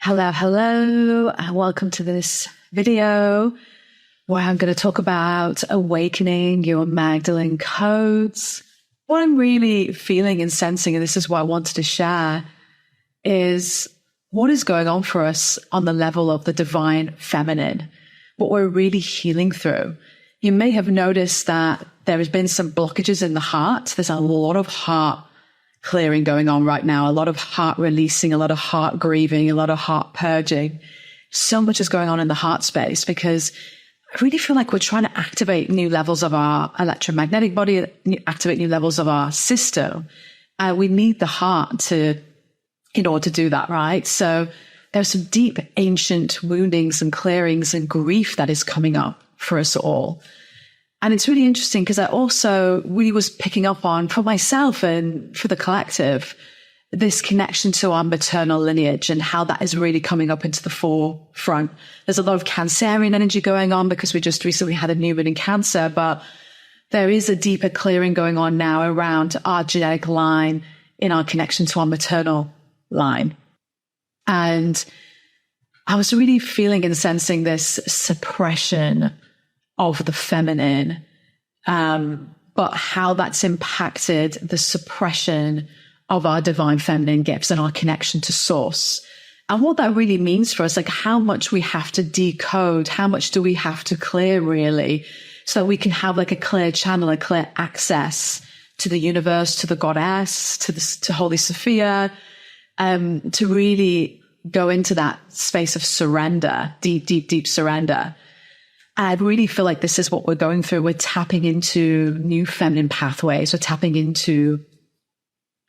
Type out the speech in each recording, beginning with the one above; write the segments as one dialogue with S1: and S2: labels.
S1: Hello, hello, and welcome to this video where I'm going to talk about awakening your Magdalene codes. What I'm really feeling and sensing, and this is what I wanted to share, is what is going on for us on the level of the divine feminine, what we're really healing through. You may have noticed that there has been some blockages in the heart. There's a lot of heart clearing going on right now, a lot of heart releasing, a lot of heart grieving, a lot of heart purging. So much is going on in the heart space because I really feel like we're trying to activate new levels of our electromagnetic body, activate new levels of our system. We need the heart in order to do that, right? So there's some deep ancient woundings and clearings and grief that is coming up for us all. And it's really interesting because I also really was picking up on, for myself and for the collective, this connection to our maternal lineage and how that is really coming up into the forefront. There's a lot of Cancerian energy going on because we just recently had a new moon in Cancer, but there is a deeper clearing going on now around our genetic line in our connection to our maternal line. And I was really feeling and sensing this suppression of the feminine, but how that's impacted the suppression of our divine feminine gifts and our connection to source. And what that really means for us, like how much we have to decode, how much do we have to clear really, so that we can have like a clear channel, a clear access to the universe, to the goddess, to Holy Sophia, to really go into that space of surrender, deep surrender. I really feel like this is what we're going through. We're tapping into new feminine pathways. We're tapping into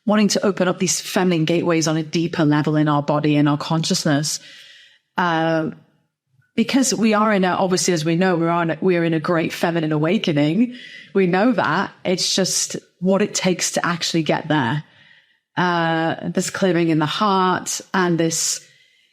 S1: wanting to open up these feminine gateways on a deeper level in our body and our consciousness. Because we are obviously, as we know, we're in a great feminine awakening. We know that. It's just what it takes to actually get there. This clearing in the heart and this,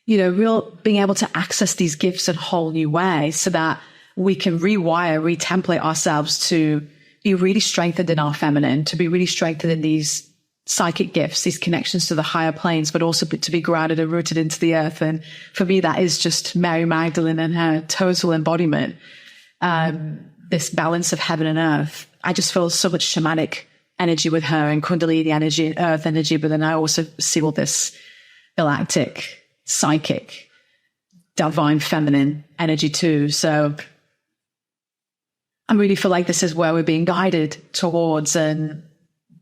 S1: real being able to access these gifts in a whole new way so that we can retemplate ourselves to be really strengthened in our feminine, to be really strengthened in these psychic gifts, these connections to the higher planes, but also to be grounded and rooted into the earth. And for me, that is just Mary Magdalene and her total embodiment, this balance of heaven and earth. I just feel so much shamanic energy with her and Kundalini energy and earth energy, but then I also see all this galactic, psychic, divine feminine energy too. So I really feel like this is where we're being guided towards, and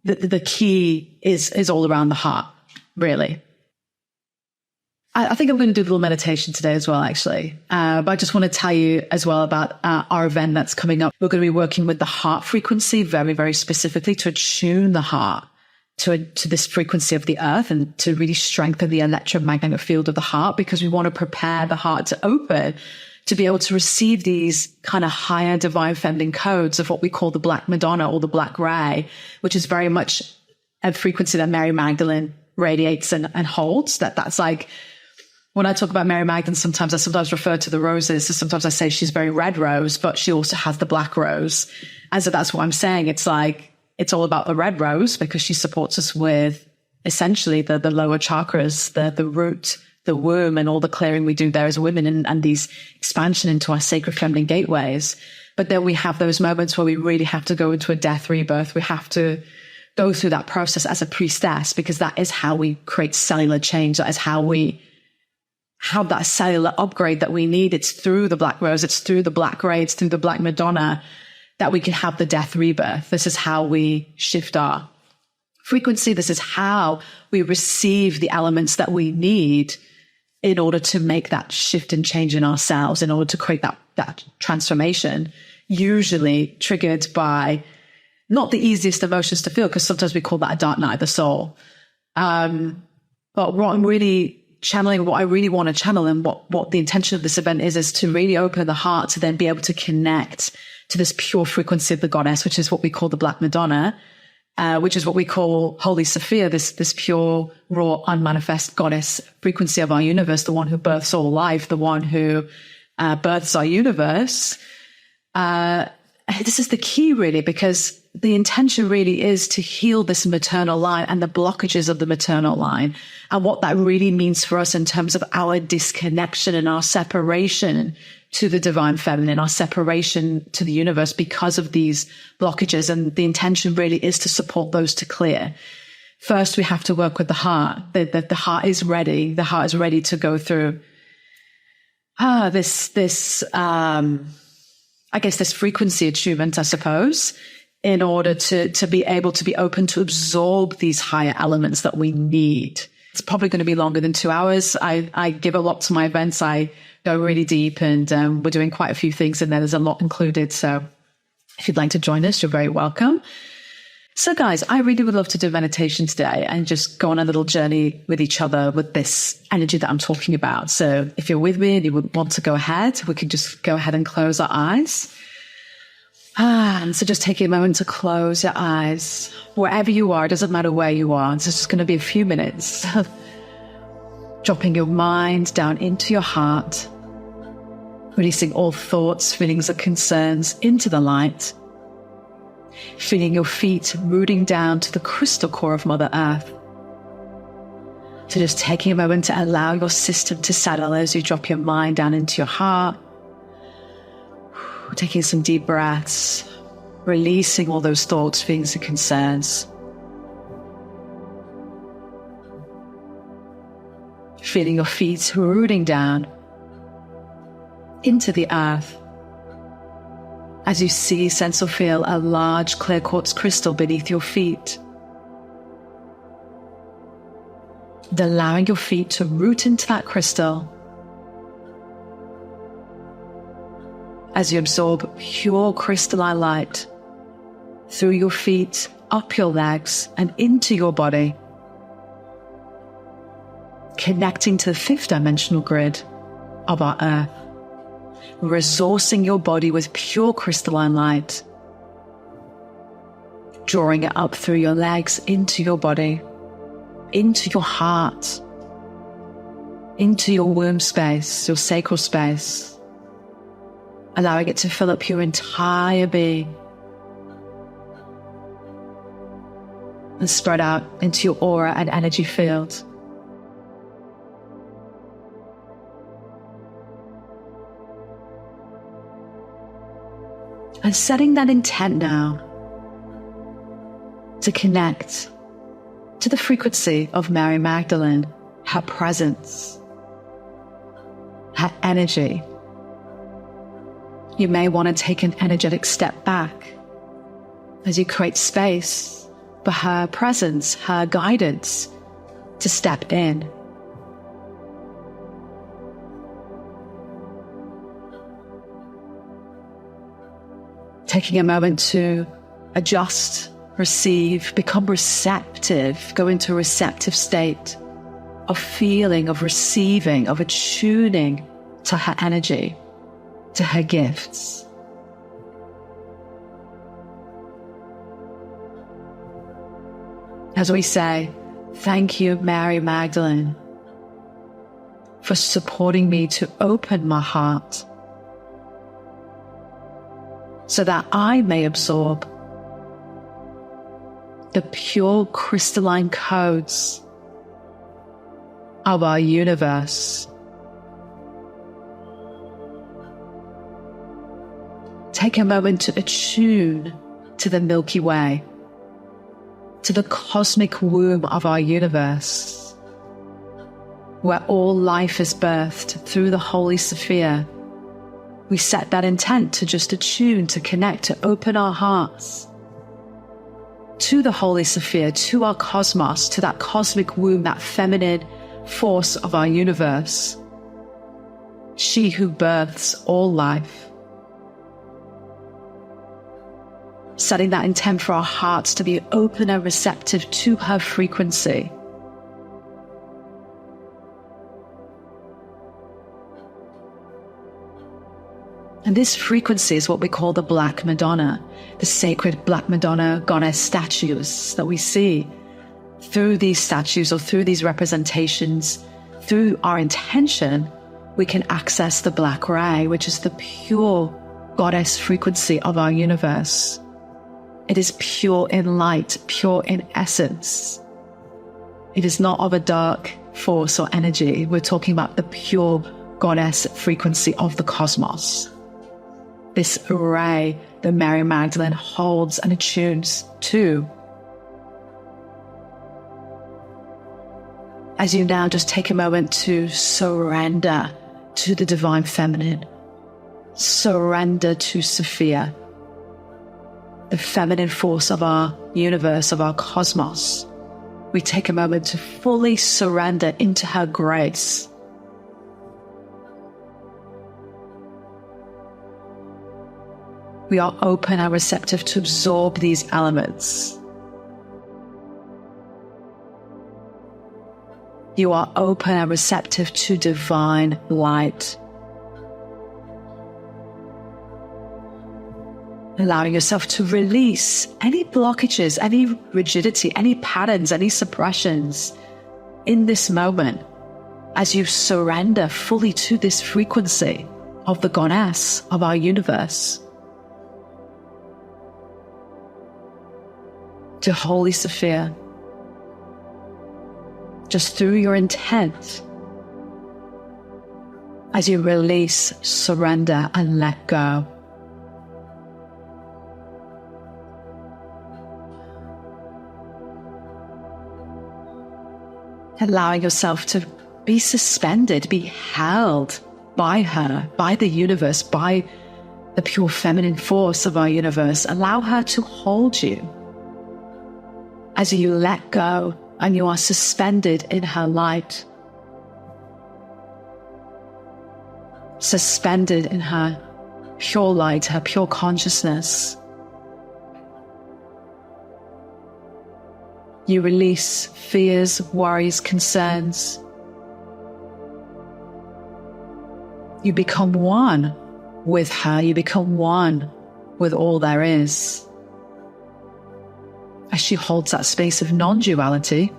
S1: the key is all around the heart, really. I think I'm going to do a little meditation today as well, actually. But I just want to tell you as well about our event that's coming up. We're going to be working with the heart frequency very, very specifically to attune the heart to this frequency of the earth and to really strengthen the electromagnetic field of the heart, because we want to prepare the heart to open, to be able to receive these kind of higher divine feminine codes of what we call the Black Madonna or the Black Ray, which is very much a frequency that Mary Magdalene radiates and holds. That's like, when I talk about Mary Magdalene, I sometimes refer to the roses. So sometimes I say she's very red rose, but she also has the black rose. And so that's what I'm saying. It's like, it's all about the red rose because she supports us with essentially the lower chakras, the root, the womb, and all the clearing we do there as women and these expansion into our sacred feminine gateways. But then we have those moments where we really have to go into a death rebirth. We have to go through that process as a priestess, because that is how we create cellular change. That is how we have that cellular upgrade that we need. It's through the black rose. It's through the black ray. It's through the Black Madonna that we can have the death rebirth. This is how we shift our frequency. This is how we receive the elements that we need in order to make that shift and change in ourselves, in order to create that transformation, usually triggered by not the easiest emotions to feel, because sometimes we call that a dark night of the soul. But what I'm really channeling, what I really want to channel, and what the intention of this event is to really open the heart to then be able to connect to this pure frequency of the goddess, which is what we call the Black Madonna, which is what we call Holy Sophia, this pure, raw, unmanifest goddess frequency of our universe, the one who births all life, the one who births our universe. this is the key really, because the intention really is to heal this maternal line and the blockages of the maternal line, and what that really means for us in terms of our disconnection and our separation to the divine feminine, our separation to the universe because of these blockages. And the intention really is to support those to clear. First, we have to work with the heart. The heart is ready. The heart is ready to go through this frequency attunement, I suppose, in order to be able to be open to absorb these higher elements that we need. It's probably going to be longer than 2 hours. I give a lot to my events. I go really deep, and we're doing quite a few things in there. There's a lot included. So if you'd like to join us, you're very welcome. So guys, I really would love to do meditation today and just go on a little journey with each other with this energy that I'm talking about. So if you're with me and you would want to go ahead, we could just go ahead and close our eyes. And so just taking a moment to close your eyes. Wherever you are, it doesn't matter where you are. It's just going to be a few minutes. Dropping your mind down into your heart. Releasing all thoughts, feelings, and concerns into the light. Feeling your feet rooting down to the crystal core of Mother Earth. So just taking a moment to allow your system to settle as you drop your mind down into your heart. Taking some deep breaths, releasing all those thoughts, feelings, and concerns. Feeling your feet rooting down into the earth. As you see, sense, or feel a large clear quartz crystal beneath your feet. And allowing your feet to root into that crystal as you absorb pure crystalline light through your feet, up your legs, and into your body, connecting to the fifth dimensional grid of our earth. Resourcing your body with pure crystalline light, drawing it up through your legs, into your body, into your heart, into your womb space, your sacral space, allowing it to fill up your entire being and spread out into your aura and energy field. And setting that intent now to connect to the frequency of Mary Magdalene, her presence, her energy. You may want to take an energetic step back as you create space for her presence, her guidance to step in. Taking a moment to adjust, receive, become receptive, go into a receptive state of feeling, of receiving, of attuning to her energy, to her gifts. As we say, thank you, Mary Magdalene, for supporting me to open my heart so that I may absorb the pure crystalline codes of our universe. Take a moment to attune to the Milky Way, to the cosmic womb of our universe, where all life is birthed through the Holy Sophia. We set that intent to just attune, to connect, to open our hearts to the Holy Sophia, to our cosmos, to that cosmic womb, that feminine force of our universe. She who births all life. Setting that intent for our hearts to be open and receptive to her frequency. And this frequency is what we call the Black Madonna, the sacred Black Madonna goddess statues that we see. Through these statues or through these representations, through our intention, we can access the black ray, which is the pure goddess frequency of our universe. It is pure in light, pure in essence. It is not of a dark force or energy. We're talking about the pure goddess frequency of the cosmos. This ray that Mary Magdalene holds and attunes to. As you now just take a moment to surrender to the divine feminine, surrender to Sophia, the feminine force of our universe, of our cosmos. We take a moment to fully surrender into her grace. We are open and receptive to absorb these elements. You are open and receptive to divine light. Allowing yourself to release any blockages, any rigidity, any patterns, any suppressions in this moment as you surrender fully to this frequency of the goddess of our universe. To Holy Sophia, just through your intent, as you release, surrender, and let go. Allowing yourself to be suspended, be held by her, by the universe, by the pure feminine force of our universe. Allow her to hold you as you let go and you are suspended in her light, suspended in her pure light, her pure consciousness. You release fears, worries, concerns. You become one with her. You become one with all there is. As she holds that space of non-duality,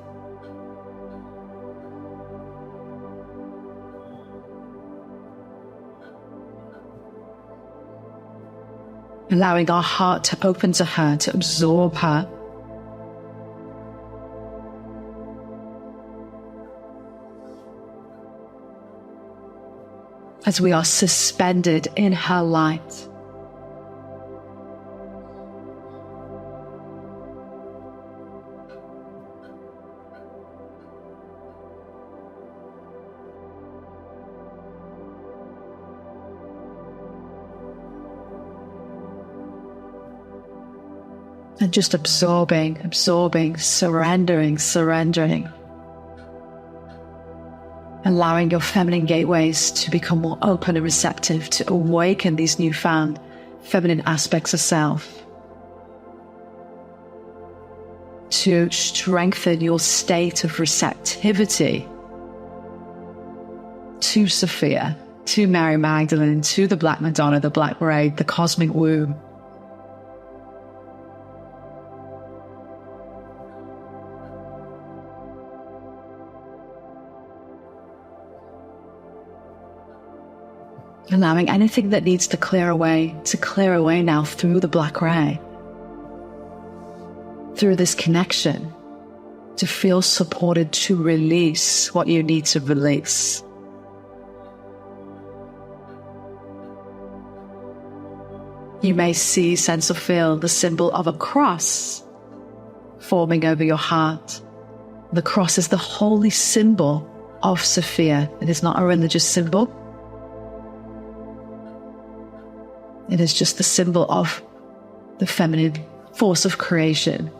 S1: allowing our heart to open to her, to absorb her. As we are suspended in her light. And just absorbing, surrendering. Allowing your feminine gateways to become more open and receptive, to awaken these newfound feminine aspects of self. To strengthen your state of receptivity to Sophia, to Mary Magdalene, to the Black Madonna, the Black Ray, the cosmic womb. Allowing anything that needs to clear away now through the Black Ray. Through this connection, to feel supported to release what you need to release. You may see, sense or feel the symbol of a cross forming over your heart. The cross is the holy symbol of Sophia. It is not a religious symbol. It is just the symbol of the feminine force of creation,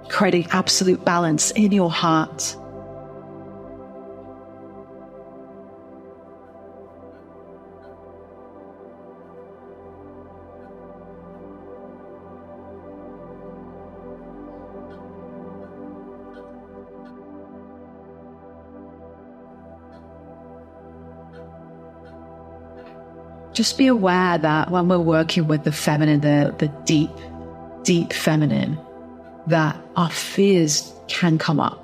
S1: creating absolute balance in your heart. Just be aware that when we're working with the feminine, the deep, deep feminine, that our fears can come up.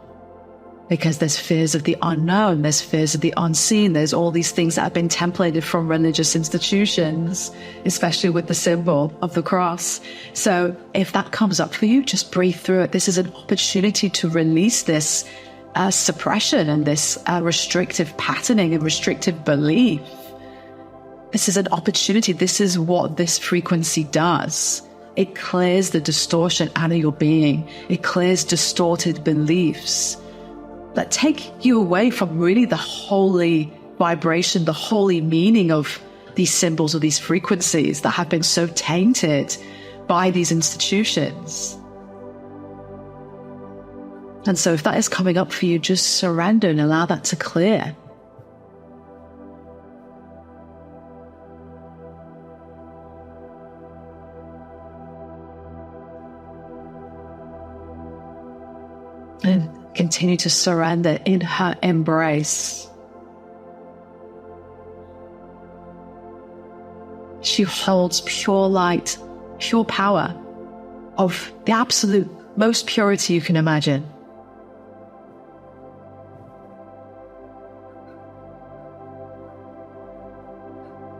S1: because there's fears of the unknown, there's fears of the unseen, there's all these things that have been templated from religious institutions, especially with the symbol of the cross. So if that comes up for you, just breathe through it. This is an opportunity to release this suppression and this restrictive patterning and restrictive belief. This is an opportunity. This is what this frequency does. It clears the distortion out of your being. It clears distorted beliefs that take you away from really the holy vibration, the holy meaning of these symbols or these frequencies that have been so tainted by these institutions. And so if that is coming up for you, just surrender and allow that to clear. And continue to surrender in her embrace. She holds pure light, pure power of the absolute most purity you can imagine.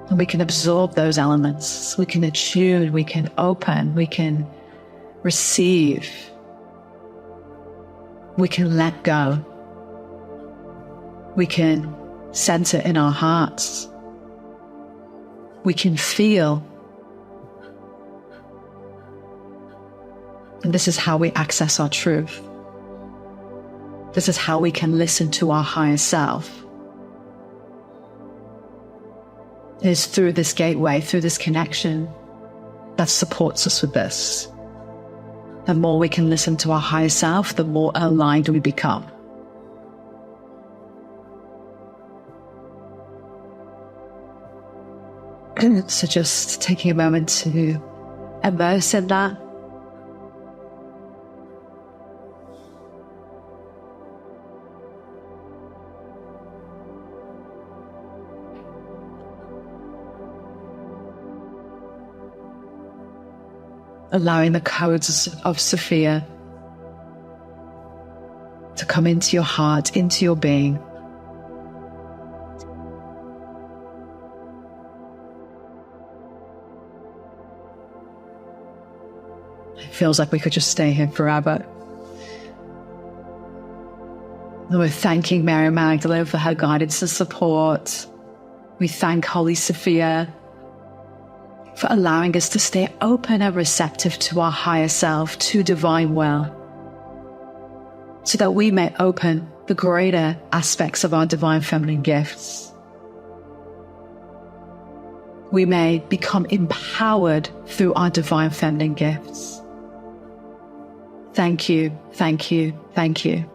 S1: And we can absorb those elements. We can attune, we can open, we can receive. We can let go. We can center in our hearts. We can feel. And this is how we access our truth. This is how we can listen to our higher self. It is through this gateway, through this connection that supports us with this. The more we can listen to our higher self, the more aligned we become. So just taking a moment to immerse in that. Allowing the codes of Sophia to come into your heart, into your being. It feels like we could just stay here forever. And we're thanking Mary Magdalene for her guidance and support. We thank Holy Sophia for allowing us to stay open and receptive to our higher self, to divine will, so that we may open the greater aspects of our divine feminine gifts. We may become empowered through our divine feminine gifts. Thank you, thank you, thank you.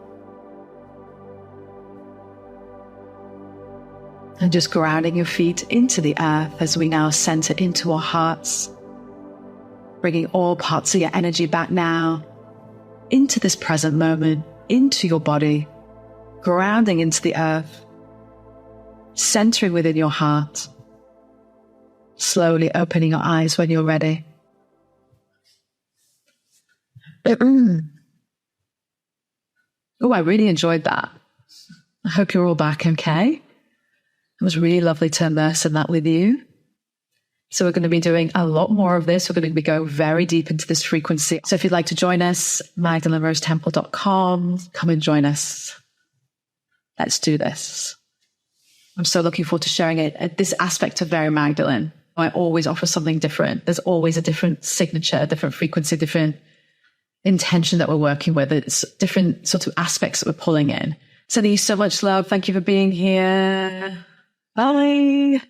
S1: And just grounding your feet into the earth as we now center into our hearts, bringing all parts of your energy back now into this present moment, into your body, grounding into the earth, centering within your heart, slowly opening your eyes when you're ready. Oh, I really enjoyed that. I hope you're all back okay. It was really lovely to immerse in that with you. So we're going to be doing a lot more of this. We're going to be going very deep into this frequency. So if you'd like to join us, MagdaleneRoseTemple.com, come and join us. Let's do this. I'm so looking forward to sharing it. This aspect of Mary Magdalene, I always offer something different. There's always a different signature, a different frequency, different intention that we're working with. It's different sort of aspects that we're pulling in. Sending you so much love. Thank you for being here. Bye.